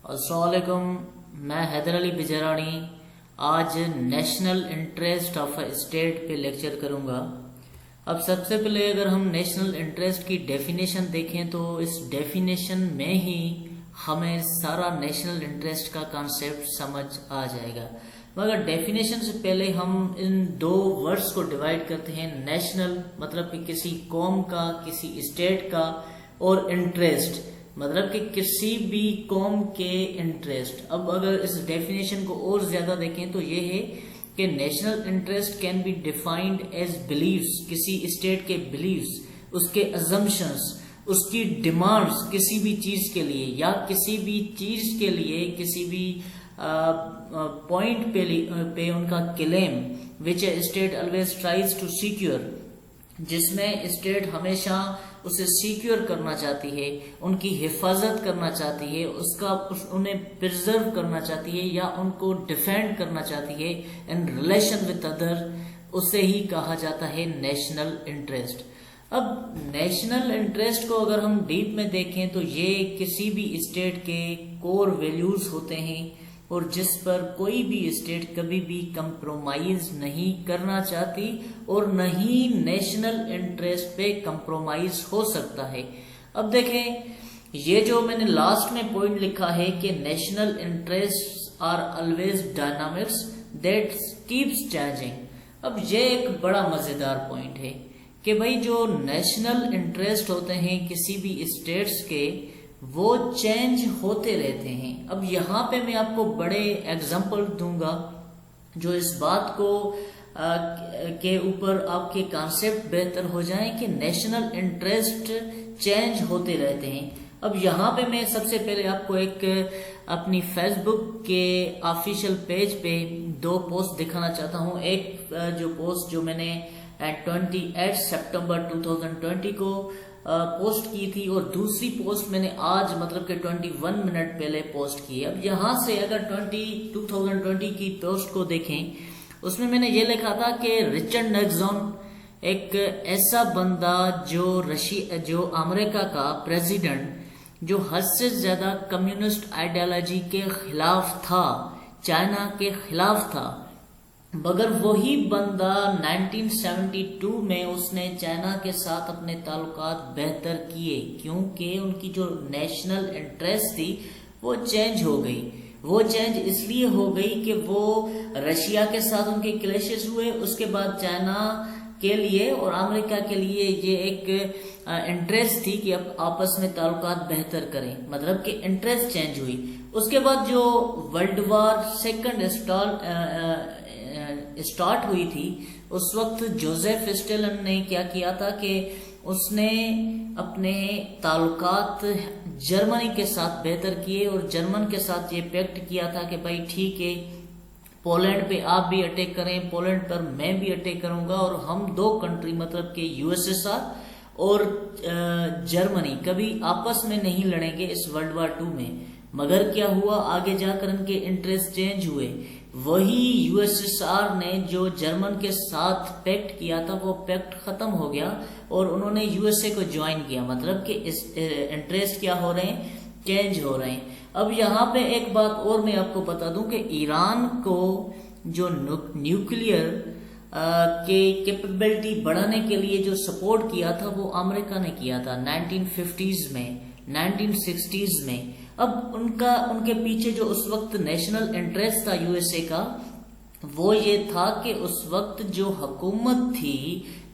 السلام علیکم، میں حیدر علی بجرانی آج national interest of a state پہ لیکچر کروں گا۔ اب سب سے پہلے اگر ہم نیشنل انٹرسٹ کی ڈیفینیشن دیکھیں تو اس ڈیفینیشن میں ہی ہمیں سارا نیشنل انٹرسٹ کا کانسیپٹ سمجھ آ جائے گا، مگر ڈیفینیشن سے پہلے ہم ان دو ورڈز کو ڈیوائڈ کرتے ہیں۔ نیشنل مطلب کہ کسی قوم کا، کسی اسٹیٹ کا، اور انٹرسٹ مطلب کہ کسی بھی قوم کے انٹرسٹ۔ اب اگر اس ڈیفینیشن کو اور زیادہ دیکھیں تو یہ ہے کہ national interest can be defined as beliefs, کسی اسٹیٹ کے بلیفز، اس کے ازمپشنز، اس کی ڈیمانڈز کسی بھی چیز کے لیے یا کسی بھی چیز کے لیے کسی بھی پوائنٹ پہ ان کا claim which a state always tries to secure, جس میں اسٹیٹ ہمیشہ اسے سیکیور کرنا چاہتی ہے، ان کی حفاظت کرنا چاہتی ہے، انہیں پرزرو کرنا چاہتی ہے یا ان کو ڈیفینڈ کرنا چاہتی ہے ان ریلیشن وتھ ادر، اسے ہی کہا جاتا ہے نیشنل انٹرسٹ۔ اب نیشنل انٹرسٹ کو اگر ہم ڈیپ میں دیکھیں تو یہ کسی بھی اسٹیٹ کے کور ویلیوز ہوتے ہیں اور جس پر کوئی بھی اسٹیٹ کبھی بھی کمپرومائز نہیں کرنا چاہتی اور نہ ہی نیشنل انٹرسٹ پہ کمپرومائز ہو سکتا ہے۔ اب دیکھیں، یہ جو میں نے لاسٹ میں پوائنٹ لکھا ہے کہ national interest are always dynamics that keeps changing, اب یہ ایک بڑا مزیدار پوائنٹ ہے کہ بھائی جو نیشنل انٹرسٹ ہوتے ہیں کسی بھی اسٹیٹس کے، وہ چینج ہوتے رہتے ہیں۔ اب یہاں پہ میں آپ کو بڑے ایگزامپل دوں گا جو اس بات کو کے اوپر آپ کے کانسیپٹ بہتر ہو جائیں کہ نیشنل انٹرسٹ چینج ہوتے رہتے ہیں۔ اب یہاں پہ میں سب سے پہلے آپ کو ایک اپنی فیس بک کے آفیشیل پیج پہ دو پوسٹ دکھانا چاہتا ہوں۔ ایک جو پوسٹ جو میں نے 28 سپٹمبر 2020 کو پوسٹ کی تھی اور دوسری پوسٹ میں نے آج مطلب کہ 21 منٹ پہلے پوسٹ کی ہے۔ اب یہاں سے اگر 2020 کی پوسٹ کو دیکھیں، اس میں نے یہ لکھا تھا کہ رچرڈ نیکسن ایک ایسا بندہ جو امریکہ کا پریزیڈنٹ جو حد سے زیادہ کمیونسٹ آئیڈیالوجی کے خلاف تھا، چائنا کے خلاف تھا، مگر وہی بندہ 1972 میں اس نے چائنا کے ساتھ اپنے تعلقات بہتر کیے، کیونکہ ان کی جو نیشنل انٹرسٹ تھی وہ چینج ہو گئی۔ وہ چینج اس لیے ہو گئی کہ وہ رشیا کے ساتھ ان کے کلیشز ہوئے، اس کے بعد چائنا کے لیے اور امریکہ کے لیے یہ ایک انٹرسٹ تھی کہ اب آپس میں تعلقات بہتر کریں، مطلب کہ انٹرسٹ چینج ہوئی۔ اس کے بعد جو ورلڈ وار سیکنڈ اسٹارٹ ہوئی تھی، اس وقت جوزف اسٹیلن نے کیا کیا تھا کہ اس نے اپنے تعلقات جرمنی کے ساتھ بہتر کیے اور جرمن کے ساتھ یہ پیکٹ کیا تھا کہ بھائی ٹھیک ہے، پولینڈ پہ آپ بھی اٹیک کریں، پولینڈ پر میں بھی اٹیک کروں گا، اور ہم دو کنٹری مطلب کہ USSR اور جرمنی کبھی آپس میں نہیں لڑیں گے اس ورلڈ وار 2 میں۔ مگر کیا ہوا، آگے جا کر ان کے انٹرسٹ چینج ہوئے۔ وہی USSR نے جو جرمن کے ساتھ پیکٹ کیا تھا وہ پیکٹ ختم ہو گیا اور انہوں نے USA کو جوائن کیا، مطلب کہ اس انٹرسٹ کیا ہو رہے ہیں، چینج ہو رہے ہیں۔ اب یہاں پہ ایک بات اور میں آپ کو بتا دوں کہ ایران کو جو نیوکلیئر کے کیپیبلٹی بڑھانے کے لیے جو سپورٹ کیا تھا وہ امریکہ نے کیا تھا 1950s میں، 1960s میں۔ اب ان کے پیچھے جو اس وقت نیشنل انٹرسٹ تھا USA کا، وہ یہ تھا کہ اس وقت جو حکومت تھی،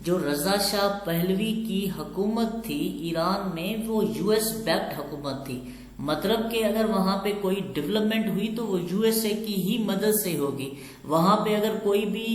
جو رضا شاہ پہلوی کی حکومت تھی ایران میں، وہ US بیکڈ حکومت تھی، مطلب کہ اگر وہاں پہ کوئی ڈیولپمنٹ ہوئی تو وہ USA کی ہی مدد سے ہوگی۔ وہاں پہ اگر کوئی بھی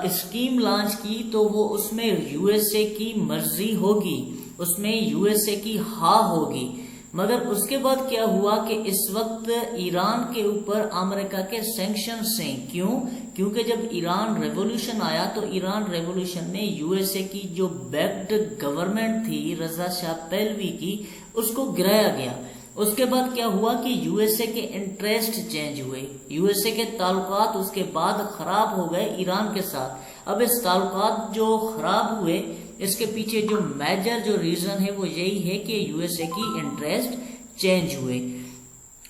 اسکیم لانچ کی تو وہ اس میں USA کی مرضی ہوگی، اس میں USA کی ہاں ہوگی۔ مگر اس کے بعد کیا ہوا کہ اس وقت ایران کے اوپر امریکہ کے سینکشنز ہیں۔ کیونکہ جب ایران ریولوشن آیا تو ایران ریولوشن میں USA کی جو بیکڈ گورنمنٹ تھی رضا شاہ پہلوی کی، اس کو گرایا گیا۔ اس کے بعد کیا ہوا کہ USA کے انٹرسٹ چینج ہوئے، USA کے تعلقات اس کے بعد خراب ہو گئے ایران کے ساتھ۔ اب اس تعلقات جو خراب ہوئے، اس کے پیچھے جو میجر جو ریزن ہے وہ یہی ہے کہ USA کی انٹرسٹ چینج ہوئے۔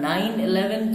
9/11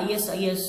ISIS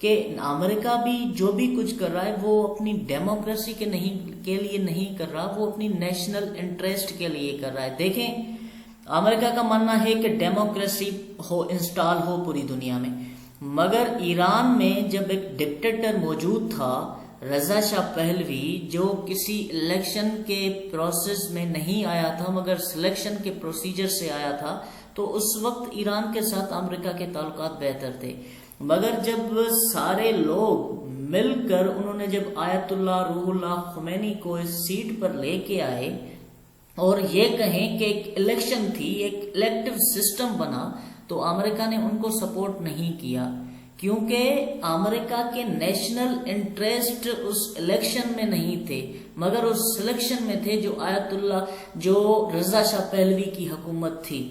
کہ امریکہ بھی جو بھی کچھ کر رہا ہے وہ اپنی ڈیموکریسی کے لیے نہیں کر رہا، وہ اپنی نیشنل انٹرسٹ کے لیے کر رہا ہے۔ دیکھیں امریکہ کا ماننا ہے کہ ڈیموکریسی انسٹال ہو پوری دنیا میں، مگر ایران میں جب ایک ڈکٹیٹر موجود تھا رضا شاہ پہلوی، جو کسی الیکشن کے پروسیس میں نہیں آیا تھا مگر سلیکشن کے پروسیجر سے آیا تھا، تو اس وقت ایران کے ساتھ امریکہ کے تعلقات بہتر تھے۔ مگر جب سارے لوگ مل کر انہوں نے جب آیت اللہ روح اللہ خمینی کو اس سیٹ پر لے کے آئے اور یہ کہیں کہ ایک الیکشن تھی، ایک الیکٹو سسٹم بنا، تو امریکہ نے ان کو سپورٹ نہیں کیا، کیونکہ امریکہ کے نیشنل انٹرسٹ اس الیکشن میں نہیں تھے مگر اس سلیکشن میں تھے جو آیت اللہ جو رضا شاہ پہلوی کی حکومت تھی۔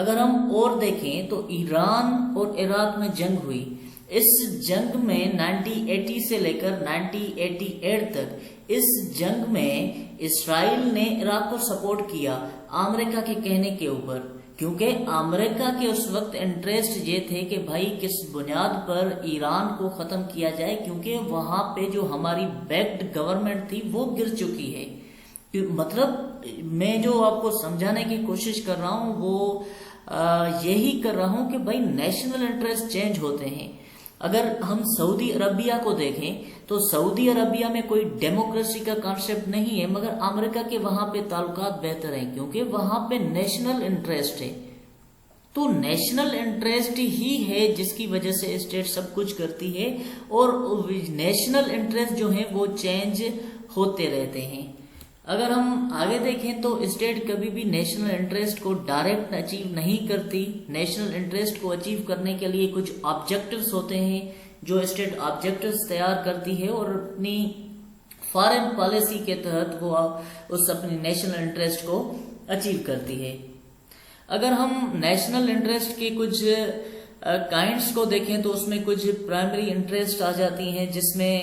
اگر ہم اور دیکھیں تو ایران اور عراق میں جنگ ہوئی، اس جنگ میں 1980 سے لے کر 1988 تک اس جنگ میں اسرائیل نے عراق کو سپورٹ کیا امریکہ کے کہنے کے اوپر، کیونکہ امریکہ کے اس وقت انٹرسٹ یہ تھے کہ بھائی کس بنیاد پر ایران کو ختم کیا جائے، کیونکہ وہاں پہ جو ہماری بیکڈ گورنمنٹ تھی وہ گر چکی ہے۔ مطلب میں جو آپ کو سمجھانے کی کوشش کر رہا ہوں وہ یہی کر رہا ہوں کہ بھائی نیشنل انٹرسٹ چینج ہوتے ہیں۔ اگر ہم سعودی عربیہ کو دیکھیں تو سعودی عربیہ میں کوئی ڈیموکریسی کا کانسیپٹ نہیں ہے، مگر امریکہ کے وہاں پہ تعلقات بہتر ہیں کیونکہ وہاں پہ نیشنل انٹرسٹ ہے۔ تو نیشنل انٹرسٹ ہی ہے جس کی وجہ سے اسٹیٹ سب کچھ کرتی ہے، اور نیشنل انٹرسٹ جو ہیں وہ چینج ہوتے رہتے ہیں۔ اگر ہم آگے دیکھیں تو اسٹیٹ کبھی بھی نیشنل انٹرسٹ کو ڈائریکٹ اچیو نہیں کرتی۔ نیشنل انٹرسٹ کو اچیو کرنے کے لیے کچھ آبجیکٹیوز ہوتے ہیں جو اسٹیٹ آبجیکٹیوز تیار کرتی ہے اور اپنی فارن پالیسی کے تحت وہ اس اپنی نیشنل انٹرسٹ کو اچیو کرتی ہے۔ اگر ہم نیشنل انٹرسٹ کے کچھ کائنڈس کو دیکھیں تو اس میں کچھ پرائمری انٹرسٹ آ جاتی ہیں، جس میں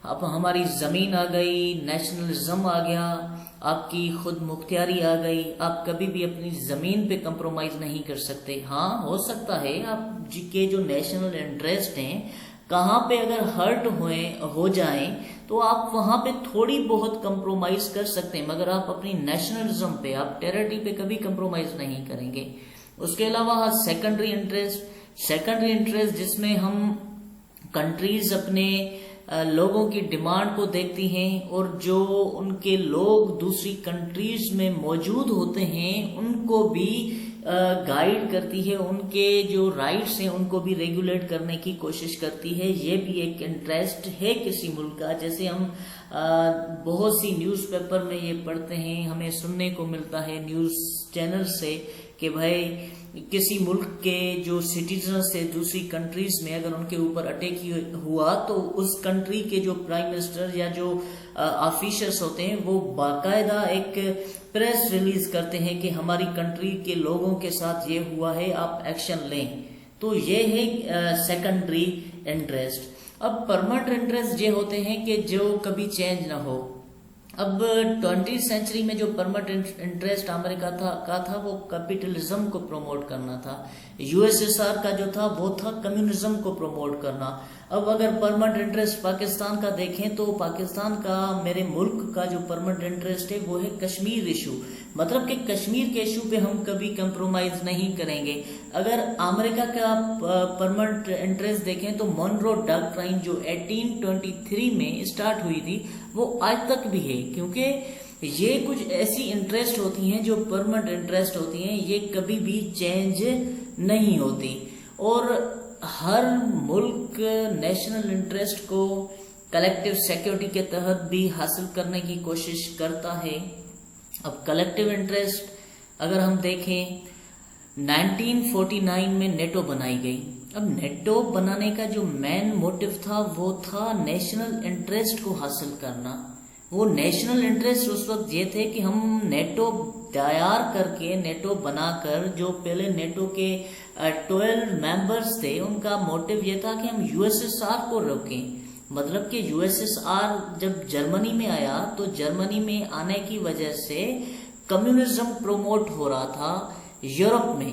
اب ہماری زمین آ گئی، نیشنلزم آ گیا، آپ کی خود مختاری آ گئی، آپ کبھی بھی اپنی زمین پہ کمپرومائز نہیں کر سکتے۔ ہاں ہو سکتا ہے آپ کے جو نیشنل انٹرسٹ ہیں کہاں پہ اگر ہرٹ ہو جائیں تو آپ وہاں پہ تھوڑی بہت کمپرومائز کر سکتے ہیں، مگر آپ اپنی نیشنلزم پہ، آپ ٹیریٹری پہ کبھی کمپرومائز نہیں کریں گے۔ اس کے علاوہ سیکنڈری انٹرسٹ جس میں ہم کنٹریز اپنے لوگوں کی ڈیمانڈ کو دیکھتی ہیں اور جو ان کے لوگ دوسری کنٹریز میں موجود ہوتے ہیں ان کو بھی گائیڈ کرتی ہے، ان کے جو رائٹس ہیں ان کو بھی ریگولیٹ کرنے کی کوشش کرتی ہے۔ یہ بھی ایک انٹرسٹ ہے کسی ملک کا۔ جیسے ہم بہت سی نیوز پیپر میں یہ پڑھتے ہیں، ہمیں سننے کو ملتا ہے نیوز چینل سے کہ بھائی کسی ملک کے جو سٹیزنز سے دوسری کنٹریز میں اگر ان کے اوپر اٹیک ہوا تو اس کنٹری کے جو پرائم منسٹر یا جو آفیشرز ہوتے ہیں وہ باقاعدہ ایک پریس ریلیز کرتے ہیں کہ ہماری کنٹری کے لوگوں کے ساتھ یہ ہوا ہے، آپ ایکشن لیں۔ تو یہ ہے سیکنڈری انٹرسٹ۔ اب پرماننٹ انٹرسٹ یہ ہوتے ہیں کہ جو کبھی چینج نہ ہو۔ اب 20 سینچری میں جو پرماننٹ انٹرسٹ امریکہ کا تھا وہ کیپٹلزم کو پروموٹ کرنا تھا، USSR کا جو تھا وہ تھا کمیونزم کو پروموٹ کرنا۔ اب اگر پرماننٹ انٹرسٹ پاکستان کا دیکھیں تو پاکستان کا، میرے ملک کا جو پرماننٹ انٹرسٹ ہے وہ ہے کشمیر ایشو، مطلب کہ کشمیر کے ایشو پہ ہم کبھی کمپرومائز نہیں کریں گے۔ اگر امریکہ کا پرماننٹ انٹرسٹ دیکھیں تو مونرو ڈاکٹرائن جو 1823 میں اسٹارٹ ہوئی تھی وہ آج تک بھی ہے، کیونکہ یہ کچھ ایسی انٹرسٹ ہوتی ہیں جو پرماننٹ انٹرسٹ ہوتی ہیں، یہ کبھی بھی چینج نہیں ہوتی۔ اور ہر ملک نیشنل انٹرسٹ کو کلیکٹیو سیکیورٹی کے تحت بھی حاصل کرنے کی کوشش کرتا ہے۔ اب کلیکٹیو انٹرسٹ اگر ہم دیکھیں 1949 میں نیٹو بنائی گئی۔ اب نیٹو بنانے کا جو مین موٹو تھا وہ تھا نیشنل انٹرسٹ کو حاصل کرنا۔ وہ نیشنل انٹرسٹ اس وقت یہ تھے کہ ہم نیٹو تیار کر کے، نیٹو بنا کر، جو پہلے نیٹو کے 12 ممبرز تھے ان کا موٹو یہ تھا کہ ہم USSR کو روکیں۔ مطلب کہ USSR جب جرمنی میں آیا تو جرمنی میں آنے کی وجہ سے کمیونزم پروموٹ ہو رہا تھا یورپ میں،